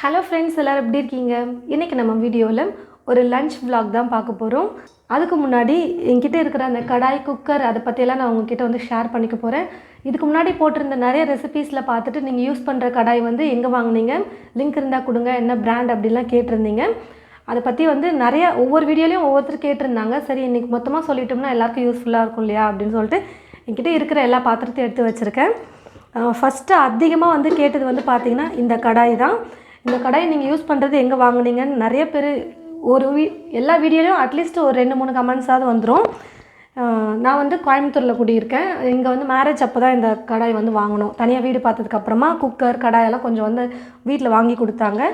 Hello friends, எல்லோரும் எப்படி இருக்கீங்க? இன்றைக்கி நம்ம வீடியோவில் ஒரு லஞ்ச் vlog தான் பார்க்க போகிறோம். அதுக்கு முன்னாடி என்கிட்ட இருக்கிற அந்த கடாய் குக்கர் அதை பற்றியெல்லாம் நான் உங்ககிட்ட வந்து ஷேர் பண்ணிக்க போகிறேன். இதுக்கு முன்னாடி போட்டிருந்த நிறைய ரெசிபீஸில் பார்த்துட்டு நீங்கள் யூஸ் பண்ணுற கடாய் வந்து எங்கே வாங்குனீங்க, லிங்க் இருந்தால் கொடுங்க, என்ன பிராண்ட் அப்படிலாம் கேட்டிருந்தீங்க. அதை பற்றி வந்து நிறைய ஒவ்வொரு வீடியோலையும் ஒவ்வொருத்தர் கேட்டிருந்தாங்க. சரி, இன்றைக்கி மொத்தமாக சொல்லிட்டோம்னா எல்லாருக்கும் யூஸ்ஃபுல்லாக இருக்கும் இல்லையா அப்படின்னு சொல்லிட்டு என்கிட்ட இருக்கிற எல்லா பாத்திரத்தையும் எடுத்து வச்சுருக்கேன். ஃபஸ்ட்டு அதிகமாக வந்து கேட்டது வந்து பார்த்திங்கன்னா இந்த கடாய் தான். இந்த கடாயை நீங்கள் யூஸ் பண்ணுறது எங்கே வாங்குனீங்கன்னு நிறைய பேர் எல்லா வீடியோலையும் அட்லீஸ்ட் ஒரு 2-3 கமெண்ட்ஸாவது வந்துடும். நான் வந்து கோயம்புத்தூரில் குடியிருக்கேன். இங்கே வந்து மேரேஜ் அப்போ தான் இந்த கடாய் வந்து வாங்கினோம். தனியாக வீடு பார்த்ததுக்கப்புறமா குக்கர் கடாயெல்லாம் கொஞ்சம் வந்து வீட்டில் வாங்கி கொடுத்தாங்க.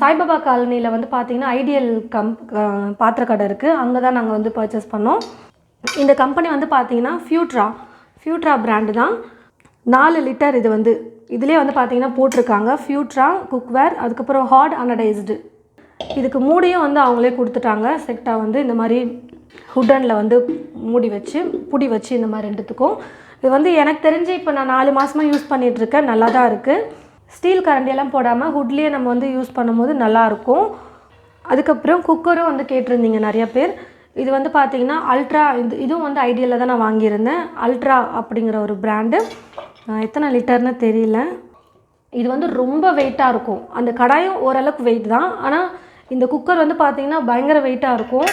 சாய்பாபா காலனியில் வந்து பார்த்திங்கன்னா ஐடியல் பாத்திர கடை இருக்குது. அங்கே தான் நாங்கள் வந்து பர்ச்சேஸ் பண்ணோம். இந்த கம்பெனி வந்து பார்த்திங்கன்னா ஃபியூட்ரா பிராண்டு தான். 4 லிட்டர் இது வந்து இதிலே வந்து பார்த்திங்கன்னா போட்டிருக்காங்க ஃபியூட்ரா குக்வேர். அதுக்கப்புறம் ஹார்ட் அனடைஸ்டு. இதுக்கு மூடியும் வந்து அவங்களே கொடுத்துட்டாங்க. செட்டாக வந்து இந்த மாதிரி ஹுட்டனில் வந்து மூடி வச்சு புடி வச்சு இந்த மாதிரி ரெண்டுத்துக்கும். இது வந்து எனக்கு தெரிஞ்சு இப்போ நான் 4 மாதமாக யூஸ் பண்ணிகிட்ருக்கேன். நல்லா தான் இருக்குது. ஸ்டீல் கரண்டியெல்லாம் போடாமல் ஹுட்லேயே நம்ம வந்து யூஸ் பண்ணும்போது நல்லாயிருக்கும். அதுக்கப்புறம் குக்கரும் வந்து கேட்டிருந்தீங்க நிறைய பேர். இது வந்து பார்த்திங்கன்னா அல்ட்ரா, இதுவும் வந்து ஐடியலில் தான் நான் வாங்கியிருந்தேன். அல்ட்ரா அப்படிங்கிற ஒரு பிராண்டு. எத்தனை லிட்டர்னு தெரியல. இது வந்து ரொம்ப வெயிட்டாக இருக்கும். அந்த கடாயும் ஓரளவுக்கு வெயிட் தான். ஆனால் இந்த குக்கர் வந்து பார்த்திங்கன்னா பயங்கர வெயிட்டாக இருக்கும்.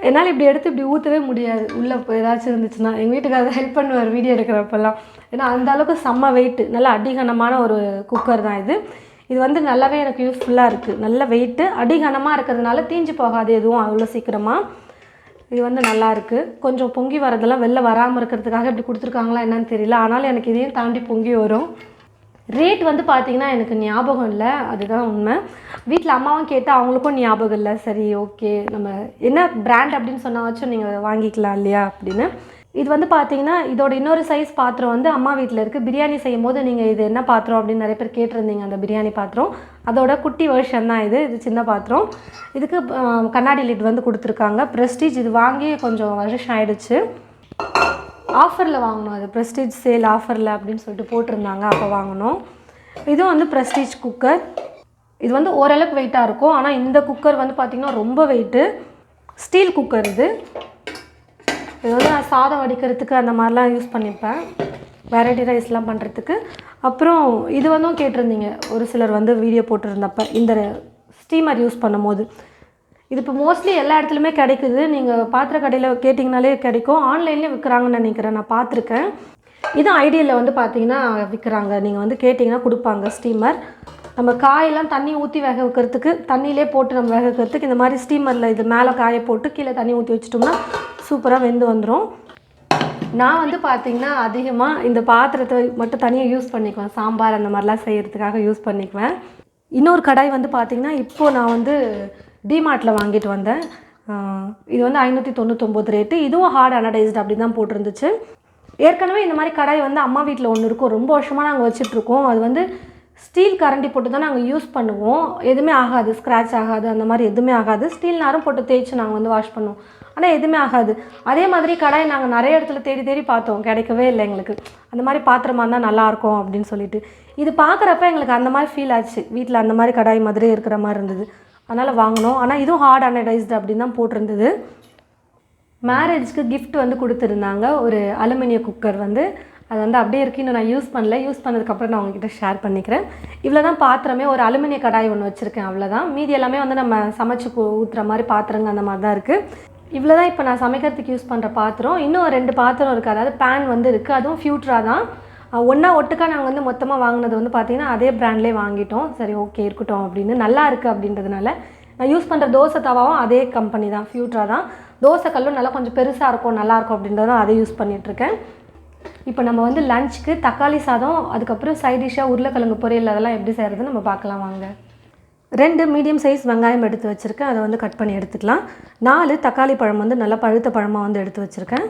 என்னால் இப்படி எடுத்து இப்படி ஊற்றவே முடியாது. உள்ளே இப்போ ஏதாச்சும் இருந்துச்சுன்னா எங்கள் வீட்டுக்காரர் ஹெல்ப் பண்ணுவார் வீடியோ எடுக்கிறப்பெல்லாம். ஏன்னா அந்த அளவுக்கு செம்ம வெயிட்டு, நல்லா அடிகனமான ஒரு குக்கர் தான் இது. இது வந்து நல்லாவே எனக்கு யூஸ்ஃபுல்லாக இருக்குது. நல்ல வெயிட்டு, அடிகனமாக இருக்கிறதுனால தீஞ்சு போகாது எதுவும் அவ்வளோ சீக்கிரமாக. இது வந்து நல்லா இருக்குது. கொஞ்சம் பொங்கி வரதெல்லாம் வெளில வராமல் இருக்கிறதுக்காக இப்படி கொடுத்துருக்காங்களா என்னன்னு தெரியல. ஆனாலும் எனக்கு இதையும் தாண்டி பொங்கி வரும். ரேட் வந்து பார்த்திங்கன்னா எனக்கு ஞாபகம் இல்லை, அதுதான் உண்மை. வீட்டில் அம்மாவும் கேட்டால் அவங்களுக்கும் ஞாபகம் இல்லை. சரி, ஓகே, நம்ம என்ன பிராண்ட் அப்படின்னு சொன்னாச்சும் நீங்கள் வாங்கிக்கலாம் இல்லையா அப்படின்னு. இது வந்து பார்த்திங்கன்னா இதோட இன்னொரு சைஸ் பாத்திரம் வந்து அம்மா வீட்டில் இருக்குது. பிரியாணி செய்யும் போது நீங்கள் இது என்ன பாத்திரம் அப்படின்னு நிறைய பேர் கேட்டிருந்தீங்க. அந்த பிரியாணி பாத்திரம் அதோட குட்டி வெர்ஷன் தான் இது. இது சின்ன பாத்திரம். இதுக்கு கண்ணாடி லிட் வந்து கொடுத்துருக்காங்க. ப்ரெஸ்டீஜ். இது வாங்கி கொஞ்சம் வருஷம் ஆகிடுச்சு. ஆஃபரில் வாங்கினோம். அது ப்ரெஸ்டீஜ் சேல் ஆஃபரில் அப்படின்னு சொல்லிட்டு போட்டிருந்தாங்க, அப்போ வாங்கினோம். இதுவும் வந்து ப்ரெஸ்டீஜ் குக்கர். இது வந்து ஓரளவுக்கு வெயிட்டாக இருக்கும். ஆனால் இந்த குக்கர் வந்து பார்த்திங்கன்னா ரொம்ப வெயிட்டு. ஸ்டீல் குக்கர் இது. இது வந்து நான் சாதம் வடிக்கிறதுக்கு அந்த மாதிரிலாம் யூஸ் பண்ணிப்பேன், வெரைட்டி ரைஸ்லாம் பண்ணுறதுக்கு. அப்புறம் இது வந்து கேட்டிருந்தீங்க ஒரு சிலர் வந்து வீடியோ போட்டிருந்தப்ப இந்த ஸ்டீமர் யூஸ் பண்ணும்போது. இது இப்போ மோஸ்ட்லி எல்லா இடத்துலையுமே கிடைக்குது. நீங்கள் பாத்திர கடையில் கேட்டிங்கனாலே கிடைக்கும். ஆன்லைன்லேயும் விற்கிறாங்கன்னு நினைக்கிறேன், நான் பார்த்துருக்கேன். இதுவும் ஐடியலில் வந்து பார்த்திங்கன்னா விற்கிறாங்க. நீங்கள் வந்து கேட்டிங்கன்னா கொடுப்பாங்க ஸ்டீமர். நம்ம காயெல்லாம் தண்ணி ஊற்றி வேக வைக்கிறதுக்கு, தண்ணியிலே போட்டு நம்ம வேக வைக்கிறதுக்கு இந்த மாதிரி ஸ்டீமரில் இது மேலே காய போட்டு கீழே தண்ணி ஊற்றி வச்சிட்டோம்னா சூப்பராக வெந்து வந்துடும். நான் வந்து பார்த்திங்கன்னா அதிகமாக இந்த பாத்திரத்தை மட்டும் தனியாக யூஸ் பண்ணிக்குவேன். சாம்பார் அந்த மாதிரிலாம் செய்கிறதுக்காக யூஸ் பண்ணிக்குவேன். இன்னொரு கடாய் வந்து பார்த்திங்கன்னா இப்போது நான் வந்து டிமார்ட்டில் வாங்கிட்டு வந்தேன். இது வந்து 599 ரேட்டு. இதுவும் ஹார்ட் அனடைஸ்டு அப்படி தான் போட்டிருந்துச்சு. ஏற்கனவே இந்த மாதிரி கடாய் வந்து அம்மா வீட்டில் ஒன்று இருக்கும். ரொம்ப வருஷமாக நாங்கள் வச்சிட்ருக்கோம். அது வந்து ஸ்டீல் கரண்டி போட்டு தான் நாங்கள் யூஸ் பண்ணுவோம். எதுவுமே ஆகாது, ஸ்க்ராட்ச் ஆகாது, அந்த மாதிரி எதுவுமே ஆகாது. ஸ்டீல் நாரும் போட்டு தேய்ச்சி நாங்கள் வந்து வாஷ் பண்ணுவோம். ஆனால் எதுவுமே ஆகாது. அதே மாதிரி கடாய் நாங்கள் நிறைய இடத்துல தேடி பார்த்தோம், கிடைக்கவே இல்லை எங்களுக்கு. அந்த மாதிரி பாத்திரமாக இருந்தால் நல்லாயிருக்கும் அப்படின்னு சொல்லிட்டு இது பார்க்குறப்ப எங்களுக்கு அந்த மாதிரி ஃபீல் ஆச்சு. வீட்டில் அந்த மாதிரி கடாய் மாதிரி இருக்கிற மாதிரி இருந்தது. அதனால் வாங்கினோம். ஆனால் இதுவும் ஹார்ட் அனடைஸ்டு அப்படின்னு தான் போட்டிருந்தது. மேரேஜ்க்கு கிஃப்ட் வந்து கொடுத்துருந்தாங்க ஒரு அலுமினிய குக்கர் வந்து. அது வந்து அப்படியே இருக்குது, இன்னும் நான் யூஸ் பண்ணல. யூஸ் பண்ணதுக்கப்புறம் நான் உங்ககிட்ட ஷேர் பண்ணிக்கிறேன். இவ்வளோ தான் பாத்திரமே. ஒரு அலுமினிய கடாய் ஒன்று வச்சுருக்கேன், அவ்வளோதான். மீதி எல்லாமே வந்து நம்ம சமைச்சு ஊற்றுற மாதிரி பாத்திரங்க அந்த மாதிரி தான் இருக்குது. இவ்வளோ தான் இப்போ நான் சமைக்கிறதுக்கு யூஸ் பண்ணுற பாத்திரம். இன்னும் 2 பாத்திரம் இருக்குது. அதாவது பேன் வந்து இருக்குது. அதுவும் ஃபியூட்ரா தான். ஒட்டுக்கா நாங்கள் வந்து மொத்தமாக வாங்கினது வந்து பார்த்திங்கன்னா அதே பிராண்ட்லேயே வாங்கிட்டோம். சரி, ஓகே, இருக்கட்டும் அப்படின்னு. நல்லா இருக்குது அப்படின்றதுனால நான் யூஸ் பண்ணுற தோசை தவாவும் அதே கம்பெனி தான், ஃபியூட்ரா தான். தோசை கல்லும் நல்லா கொஞ்சம் பெருசாக இருக்கும், நல்லாயிருக்கும் அப்படின்றதும் அதை யூஸ் பண்ணிகிட்ருக்கேன். இப்போ நம்ம வந்து லஞ்சுக்கு தக்காளி சாதம், அதுக்கப்புறம் சைட் டிஷ்ஷாக உருளைக்கிழங்கு பொரியல் அதெல்லாம் எப்படி செய்கிறதுன்னு நம்ம பார்க்கலாம் வாங்க. 2 மீடியம் சைஸ் வெங்காயம் எடுத்து வச்சுருக்கேன். அதை வந்து கட் பண்ணி எடுத்துக்கலாம். 4 தக்காளி பழம் வந்து நல்லா பழுத்த பழமாக வந்து எடுத்து வச்சுருக்கேன்.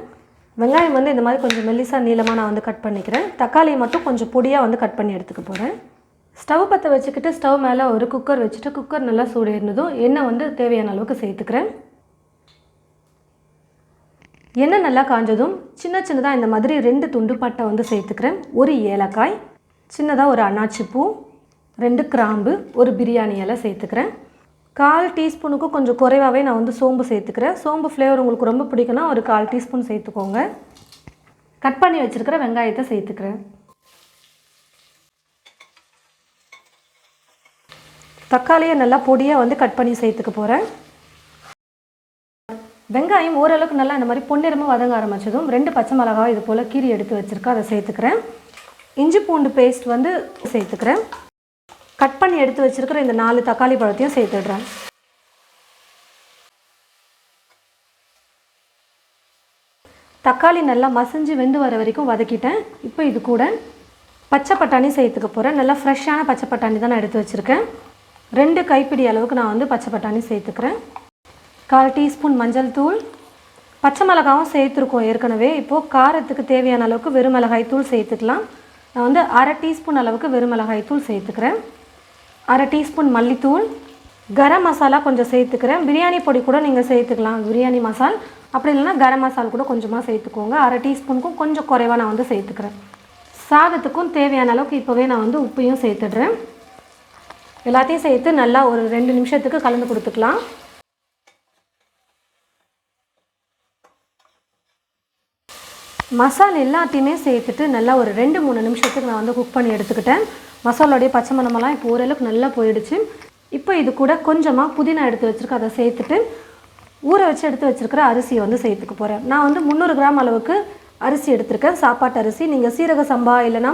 வெங்காயம் வந்து இந்த மாதிரி கொஞ்சம் மெல்லிசாக நீளமாக நான் வந்து கட் பண்ணிக்கிறேன். தக்காளியை மட்டும் கொஞ்சம் பொடியாக வந்து கட் பண்ணி எடுத்துக்க போகிறேன். ஸ்டவ் பற்ற வச்சுக்கிட்டு ஸ்டவ் மேலே ஒரு குக்கர் வச்சுட்டு குக்கர் நல்லா சூடேறினதும் எண்ணெய் வந்து தேவையான அளவுக்கு சேர்த்துக்கிறேன். எண்ணெய் நல்லா காஞ்சதும் சின்னதாக இந்த மாதிரி 2 துண்டு பட்டை வந்து சேர்த்துக்கிறேன். ஒரு ஏலக்காய், சின்னதாக ஒரு அன்னாச்சி பூ, 2 கிராம்பு, ஒரு பிரியாணி இலை சேர்த்துக்கிறேன். 1/4 டீஸ்பூனுக்கும் கொஞ்சம் குறைவாகவே நான் வந்து சோம்பு சேர்த்துக்கிறேன். சோம்பு ஃப்ளேவர் உங்களுக்கு ரொம்ப பிடிக்குன்னா ஒரு 1/4 டீஸ்பூன் சேர்த்துக்கோங்க. கட் பண்ணி வச்சுருக்கிற வெங்காயத்தை சேர்த்துக்கிறேன். தக்காளியை நல்லா பொடியாக வந்து கட் பண்ணி சேர்த்துக்க போகிறேன். வெங்காயம் ஓரளவுக்கு நல்லா இந்த மாதிரி பொன்னிறமாக வதங்க ஆரம்பிச்சதும் 2 பச்சை மிளகாய் இது போல் கீரி எடுத்து வச்சுருக்கேன், அதை சேர்த்துக்கிறேன். இஞ்சி பூண்டு பேஸ்ட் வந்து சேர்த்துக்கிறேன். கட் பண்ணி எடுத்து வச்சுருக்கிற இந்த 4 தக்காளி பழத்தையும் சேர்த்துடுறேன். தக்காளி நல்லா மசிஞ்சு வெந்து வர வரைக்கும் வதக்கிட்டேன். இப்போ இது கூட பச்சை பட்டாணி சேர்த்துக்க போகிறேன். நல்லா ஃப்ரெஷ்ஷான பச்சை பட்டாணி தான் நான் எடுத்து வச்சுருக்கேன். 2 கைப்பிடி அளவுக்கு நான் வந்து பச்சை பட்டாணி சேர்த்துக்கிறேன். 1/4 டீஸ்பூன் மஞ்சள் தூள், பச்சை மிளகாவும் சேர்த்துருக்கோம் ஏற்கனவே. இப்போது காரத்துக்கு தேவையான அளவுக்கு வெறும் மிளகாய் தூள் சேர்த்துக்கலாம். நான் வந்து 1/2 டீஸ்பூன் அளவுக்கு வெறும் மிளகாய் தூள் சேர்த்துக்கிறேன். 1/2 டீஸ்பூன் மல்லித்தூள், கரம் மசாலா கொஞ்சம் சேர்த்துக்கிறேன். பிரியாணி பொடி கூட நீங்கள் சேர்த்துக்கலாம், பிரியாணி மசால். அப்படி இல்லைன்னா கரம் மசால் கூட கொஞ்சமாக சேர்த்துக்கோங்க. 1/2 டீஸ்பூனுக்கும் கொஞ்சம் குறைவாக நான் வந்து சேர்த்துக்கிறேன். சாதத்துக்கும் தேவையான அளவுக்கு இப்போவே நான் வந்து உப்பையும் சேர்த்துடுறேன். எல்லாத்தையும் சேர்த்து நல்லா ஒரு 2 நிமிஷத்துக்கு கலந்து கொடுத்துக்கலாம். மசாலா எல்லாத்தையுமே சேர்த்துட்டு நல்லா ஒரு 2-3 நிமிஷத்துக்கு நான் வந்து குக் பண்ணி எடுத்துக்கிட்டேன். மசாலோடைய பச்சை மணமெல்லாம் இப்போ ஓரளவுக்கு நல்லா போயிடுச்சு. இப்போ இது கூட கொஞ்சமாக புதினா எடுத்து வச்சுருக்கேன், அதை சேர்த்துட்டு ஊற வச்சு எடுத்து வச்சுருக்கிற அரிசியை வந்து சேர்த்துக்க போகிறேன். நான் வந்து 300 கிராம் அளவுக்கு அரிசி எடுத்திருக்கேன், சாப்பாட்டு அரிசி. நீங்கள் சீரக சம்பா இல்லைனா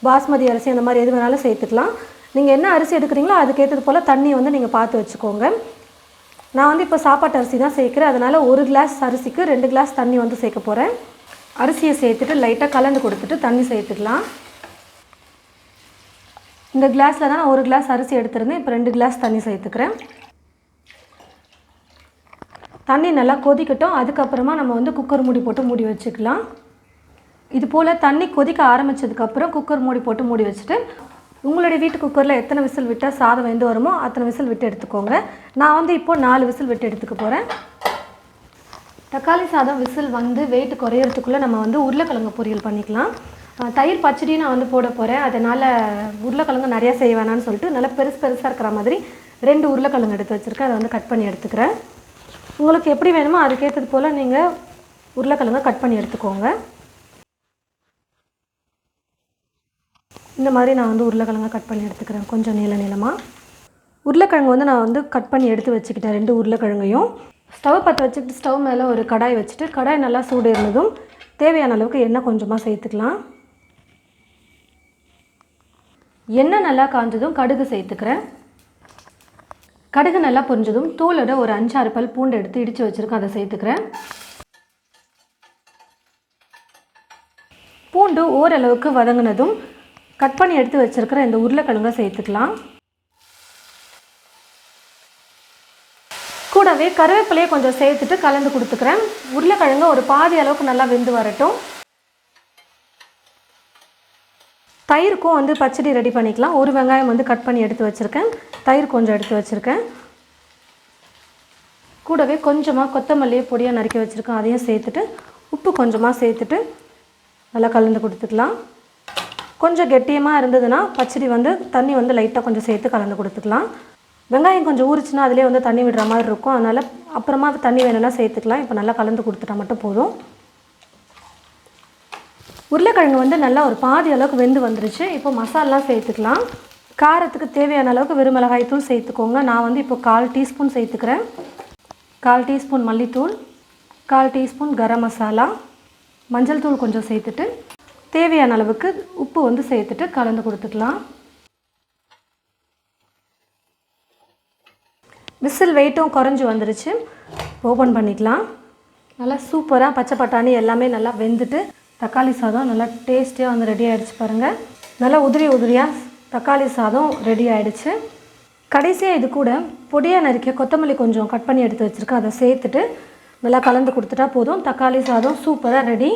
பாஸ்மதி அரிசி அந்த மாதிரி எது வேணாலும் சேர்த்துக்கலாம். நீங்கள் என்ன அரிசி எடுக்கிறீங்களோ அதுக்கேற்றது போல் தண்ணி வந்து நீங்கள் பார்த்து வச்சுக்கோங்க. நான் வந்து இப்போ சாப்பாட்டு அரிசி தான் சேர்க்குறேன், அதனால் 1 கிளாஸ் அரிசிக்கு 2 கிளாஸ் தண்ணி வந்து சேர்க்க போகிறேன். அரிசியை சேர்த்துட்டு லைட்டாக கலந்து கொடுத்துட்டு தண்ணி சேர்த்துக்கலாம். இந்த கிளாஸில் தான் நான் 1 கிளாஸ் அரிசி எடுத்துருந்தேன், இப்போ 2 கிளாஸ் தண்ணி சேர்த்துக்கிறேன். தண்ணி நல்லா கொதிக்கட்டும். அதுக்கப்புறமா நம்ம வந்து குக்கர் மூடி போட்டு மூடி வச்சுக்கலாம். இது போல் தண்ணி கொதிக்க ஆரம்பித்ததுக்கப்புறம் குக்கர் மூடி போட்டு மூடி வச்சுட்டு உங்களுடைய வீட்டு குக்கரில் எத்தனை விசில் விட்டால் சாதம் வெந்து வருமோ அத்தனை விசில் விட்டு எடுத்துக்கோங்க. நான் வந்து இப்போது 4 விசில் விட்டு எடுத்துக்க போகிறேன். தக்காளி சாதம் விசில் வந்து வெயிட் குறையிறதுக்குள்ளே நம்ம வந்து உருளைக்கிழங்கு பொரியல் பண்ணிக்கலாம். தயிர் பச்சடி நான் வந்து போட போகிறேன், அதனால் உருளைக்கிழங்கு நிறையா செய்ய வேணான்னு சொல்லிட்டு நல்லா பெருசாக இருக்கிற மாதிரி 2 உருளைக்கிழங்கு எடுத்து வச்சுருக்கேன், அதை வந்து கட் பண்ணி எடுத்துக்கிறேன். உங்களுக்கு எப்படி வேணுமோ அதுக்கேற்றது போல் நீங்கள் உருளைக்கிழங்கை கட் பண்ணி எடுத்துக்கோங்க. இந்த மாதிரி நான் வந்து உருளைக்கிழங்கை கட் பண்ணி எடுத்துக்கிறேன், கொஞ்சம் நீளமாக. உருளைக்கிழங்கு வந்து நான் வந்து கட் பண்ணி எடுத்து வச்சுக்கிட்டேன் 2 உருளைக்கிழங்கையும். ஸ்டவ் பற்ற வச்சுக்கிட்டு ஸ்டவ் மேலே ஒரு கடாய் வச்சுட்டு கடாய் நல்லா சூடு இருந்ததும் தேவையான அளவுக்கு எண்ணெய் கொஞ்சமாக சேர்த்துக்கலாம். எண்ணெய் நல்லா காஞ்சதும் கடுகு சேர்த்துக்கிறேன். கடுகு நல்லா பொரிஞ்சதும் தூளோட ஒரு 5-6 பல் பூண்டு எடுத்து இடித்து வச்சுருக்கேன், அதை சேர்த்துக்கிறேன். பூண்டு ஓரளவுக்கு வதங்கினதும் கட் பண்ணி எடுத்து வச்சுருக்கிற இந்த உருளைக்கிழங்கை சேர்த்துக்கலாம். கூடவே கருவேப்பிலையை கொஞ்சம் சேர்த்துட்டு கலந்து கொடுத்துக்கிறேன். உருளைக்கிழங்கு ஒரு பாதி அளவுக்கு நல்லா வெந்து வரட்டும். தயிருக்கும் வந்து பச்சடி ரெடி பண்ணிக்கலாம். 1 வெங்காயம் வந்து கட் பண்ணி எடுத்து வச்சுருக்கேன், தயிர் கொஞ்சம் எடுத்து வச்சுருக்கேன். கூடவே கொஞ்சமாக கொத்தமல்லியை பொடியாக நறுக்கி வச்சுருக்கேன், அதையும் சேர்த்துட்டு உப்பு கொஞ்சமாக சேர்த்துட்டு நல்லா கலந்து கொடுத்துக்கலாம். கொஞ்சம் கெட்டியமாக இருந்ததுன்னா பச்சடி வந்து தண்ணி வந்து லைட்டாக கொஞ்சம் சேர்த்து கலந்து கொடுத்துக்கலாம். வெங்காயம் கொஞ்சம் ஊறிச்சுன்னா அதிலே வந்து தண்ணி விடுற மாதிரி இருக்கும், அதனால் அப்புறமா தண்ணி வேணும்னா சேர்த்துக்கலாம். இப்போ நல்லா கலந்து கொடுத்துட்டா மட்டும் போதும். உருளைக்கிழங்கு வந்து நல்லா ஒரு பாதி அளவுக்கு வெந்து வந்துருச்சு. இப்போ மசாலாம் சேர்த்துக்கலாம். காரத்துக்கு தேவையான அளவுக்கு வெறும் மிளகாய் தூள் சேர்த்துக்கோங்க. நான் வந்து இப்போ 1/4 டீஸ்பூன் சேர்த்துக்கிறேன். 1/4 டீஸ்பூன் மல்லித்தூள், 1/4 டீஸ்பூன் கரம் மசாலா, மஞ்சள் தூள் கொஞ்சம் சேர்த்துட்டு தேவையான அளவுக்கு உப்பு வந்து சேர்த்துட்டு கலந்து கொடுத்துக்கலாம். விசில் வெயிட்டும் குறைஞ்சி வந்துருச்சு, ஓப்பன் பண்ணிக்கலாம். நல்லா சூப்பராக பச்சை பட்டாணி எல்லாமே நல்லா வெந்துட்டு தக்காளி சாதம் நல்லா டேஸ்டியாக வந்து ரெடி ஆகிடுச்சு பாருங்கள். நல்லா உதிரியாக தக்காளி சாதம் ரெடி ஆகிடுச்சு. கடைசியாக இது கூட பொடியாக நறுக்கிய கொத்தமல்லி கொஞ்சம் கட் பண்ணி எடுத்து வச்சுருக்கேன், அதை சேர்த்துட்டு நல்லா கலந்து கொடுத்துட்டா போதும். தக்காளி சாதம் சூப்பராக ரெடி.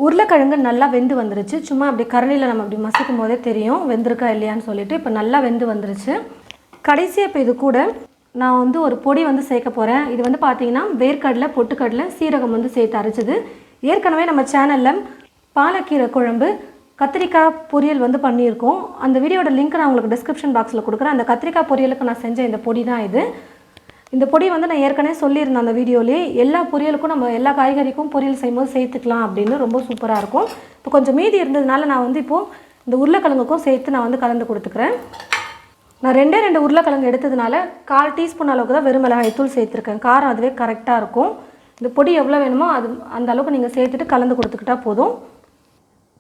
உருளைக்கிழங்கு நல்லா வெந்து வந்துருச்சு. சும்மா அப்படி கரண்டியில் நம்ம அப்படி மசிக்கும் போதே தெரியும் வெந்திருக்கா இல்லையான்னு சொல்லிட்டு. இப்போ நல்லா வெந்து வந்துருச்சு. கடைசியாக இப்போ இது கூட நான் வந்து ஒரு பொடி வந்து சேர்க்க போகிறேன். இது வந்து பார்த்திங்கன்னா வேர்க்கடலை, பொட்டுக்கடலை, சீரகம் வந்து சேர்த்து அரைச்சது. ஏற்கனவே நம்ம சேனலில் பாலக்கீரை குழம்பு, கத்திரிக்காய் பொரியல் வந்து பண்ணியிருக்கோம். அந்த வீடியோட லிங்க் நான் உங்களுக்கு டிஸ்கிரிப்ஷன் பாக்ஸில் கொடுக்குறேன். அந்த கத்திரிக்காய் பொரியலுக்கு நான் செஞ்ச இந்த பொடி தான் இது. இந்த பொடி வந்து நான் ஏற்கனவே சொல்லியிருந்தேன் அந்த வீடியோலேயே. எல்லா பொரியலுக்கும் நம்ம எல்லா காய்கறிக்கும் பொரியல் செய்யும்போது சேர்த்துக்கலாம் அப்படின்னு ரொம்ப சூப்பராக இருக்கும். இப்போ கொஞ்சம் மீதி இருந்ததுனால நான் வந்து இப்போது இந்த உருளைக்கிழங்குக்கும் சேர்த்து நான் வந்து கலந்து கொடுத்துக்கிறேன். நான் 2 உருளைக்கிழங்கு எடுத்ததுனால 1/4 டீஸ்பூன் அளவுக்கு தான் வெறும் மிளகாய் தூள் சேர்த்துருக்கேன். காரம் அதுவே கரெக்டாக இருக்கும். இந்த பொடி எவ்வளோ வேணுமோ அந்த அளவுக்கு நீங்கள் சேர்த்துட்டு கலந்து கொடுத்துக்கிட்டா போதும்.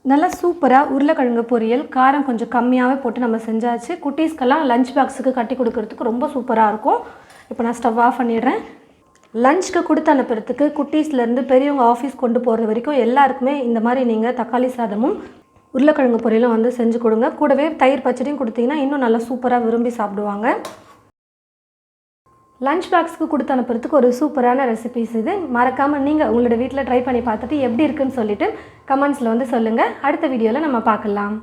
நல்லா சூப்பராக உருளைக்கிழங்கு பொரியல் காரம் கொஞ்சம் கம்மியாகவே போட்டு நம்ம செஞ்சாச்சு. குட்டீஸ்க்கெல்லாம் லஞ்ச் பாக்ஸுக்கு கட்டி கொடுக்கறதுக்கு ரொம்ப சூப்பராக இருக்கும். இப்போ நான் ஸ்டவ் ஆஃப் பண்ணிடுறேன். லஞ்சுக்கு கொடுத்து அனுப்புறதுக்கு குட்டீஸ்லேருந்து பெரியவங்க ஆஃபீஸ் கொண்டு போகிறது வரைக்கும் எல்லாருக்குமே இந்த மாதிரி நீங்கள் தக்காளி சாதமும் உருளைக்கிழங்கு பொரியலும் வந்து செஞ்சு கொடுங்க. கூடவே தயிர் பச்சடியும் கொடுத்தீங்கன்னா இன்னும் நல்லா சூப்பராக விரும்பி சாப்பிடுவாங்க. லஞ்ச் பாக்ஸுக்கு கொடுத்து அனுப்புறதுக்கு ஒரு சூப்பரான ரெசிபிஸ் இது. மறக்காமல் நீங்கள் உங்களோட வீட்டில் ட்ரை பண்ணி பார்த்துட்டு எப்படி இருக்குன்னு சொல்லிவிட்டு கமெண்ட்ஸில் வந்து சொல்லுங்கள். அடுத்த வீடியோவில் நம்ம பார்க்கலாம்.